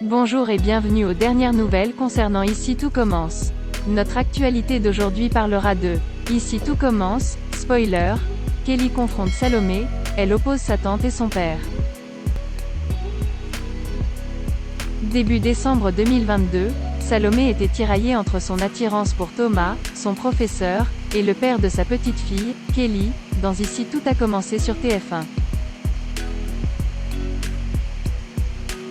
Bonjour et bienvenue aux dernières nouvelles concernant Ici tout commence. Notre actualité d'aujourd'hui parlera de Ici tout commence, spoiler, Kelly confronte Salomé, elle oppose sa tante et son père. Début décembre 2022, Salomé était tiraillée entre son attirance pour Thomas, son professeur, et le père de sa petite fille, Kelly, dans Ici tout a commencé sur TF1.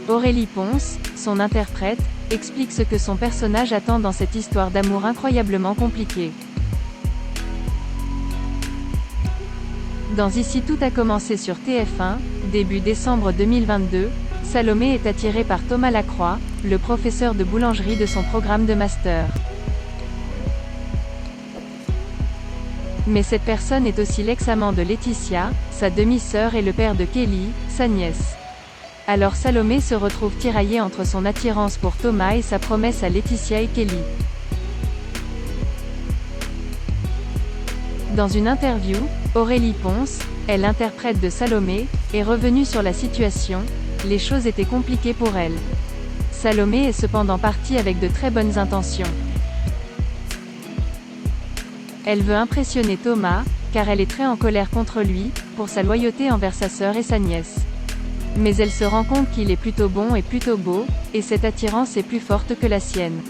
Aurélie Ponce, son interprète, explique ce que son personnage attend dans cette histoire d'amour incroyablement compliquée. Dans Ici tout a commencé sur TF1, début décembre 2022, Salomé est attirée par Thomas Lacroix, le professeur de boulangerie de son programme de master. Mais cette personne est aussi l'ex-amant de Laetitia, sa demi-sœur et le père de Kelly, sa nièce. Alors Salomé se retrouve tiraillée entre son attirance pour Thomas et sa promesse à Laetitia et Kelly. Dans une interview, Aurélie Ponce, elle interprète de Salomé, est revenue sur la situation, les choses étaient compliquées pour elle. Salomé est cependant partie avec de très bonnes intentions. Elle veut impressionner Thomas, car elle est très en colère contre lui, pour sa loyauté envers sa sœur et sa nièce. Mais elle se rend compte qu'il est plutôt bon et plutôt beau, et cette attirance est plus forte que la sienne.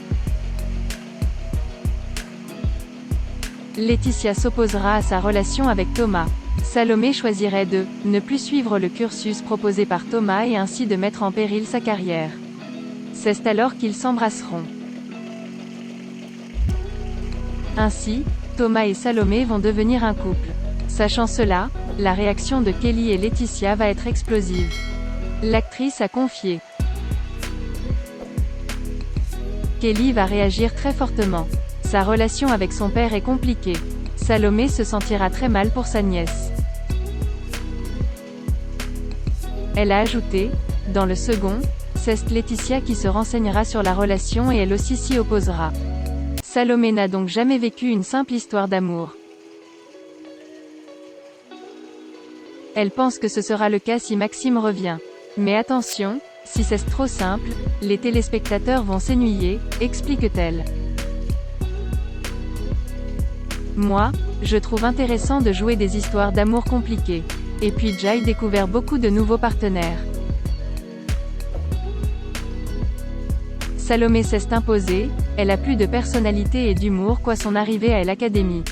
Laetitia s'opposera à sa relation avec Thomas. Salomé choisirait de ne plus suivre le cursus proposé par Thomas et ainsi de mettre en péril sa carrière. C'est alors qu'ils s'embrasseront. Ainsi, Thomas et Salomé vont devenir un couple. Sachant cela, la réaction de Kelly et Laetitia va être explosive. L'actrice a confié. Kelly va réagir très fortement. Sa relation avec son père est compliquée. Salomé se sentira très mal pour sa nièce. Elle a ajouté, dans le second, c'est Laetitia qui se renseignera sur la relation et elle aussi s'y opposera. Salomé n'a donc jamais vécu une simple histoire d'amour. Elle pense que ce sera le cas si Maxime revient. Mais attention, si c'est trop simple, les téléspectateurs vont s'ennuyer, explique-t-elle. Moi, je trouve intéressant de jouer des histoires d'amour compliquées. Et puis j'ai découvert beaucoup de nouveaux partenaires. Salomé s'est imposée, elle a plus de personnalité et d'humour qu'à son arrivée à l'Académie.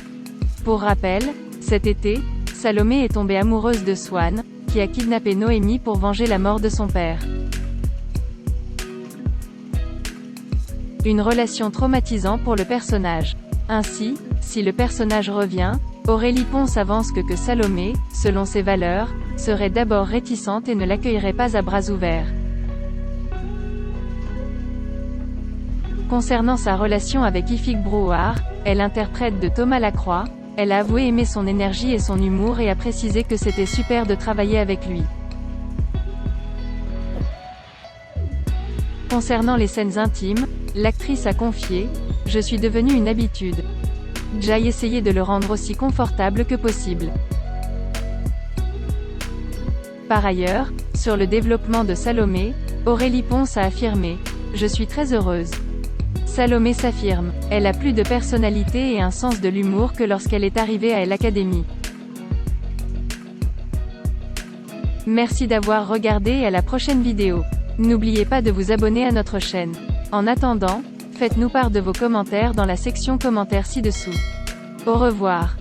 Pour rappel, cet été, Salomé est tombée amoureuse de Swan, qui a kidnappé Noémie pour venger la mort de son père. Une relation traumatisante pour le personnage. Ainsi, si le personnage revient, Aurélie Ponce avance que Salomé, selon ses valeurs, serait d'abord réticente et ne l'accueillerait pas à bras ouverts. Concernant sa relation avec Ifig Brouard, elle interprète de Thomas Lacroix, elle a avoué aimer son énergie et son humour et a précisé que c'était super de travailler avec lui. Concernant les scènes intimes, l'actrice a confié « Je suis devenue une habitude. J'ai essayé de le rendre aussi confortable que possible. » Par ailleurs, sur le développement de Salomé, Aurélie Ponce a affirmé « Je suis très heureuse. » Salomé s'affirme, elle a plus de personnalité et un sens de l'humour que lorsqu'elle est arrivée à l'Académie. Merci d'avoir regardé et à la prochaine vidéo. N'oubliez pas de vous abonner à notre chaîne. En attendant, faites-nous part de vos commentaires dans la section commentaires ci-dessous. Au revoir.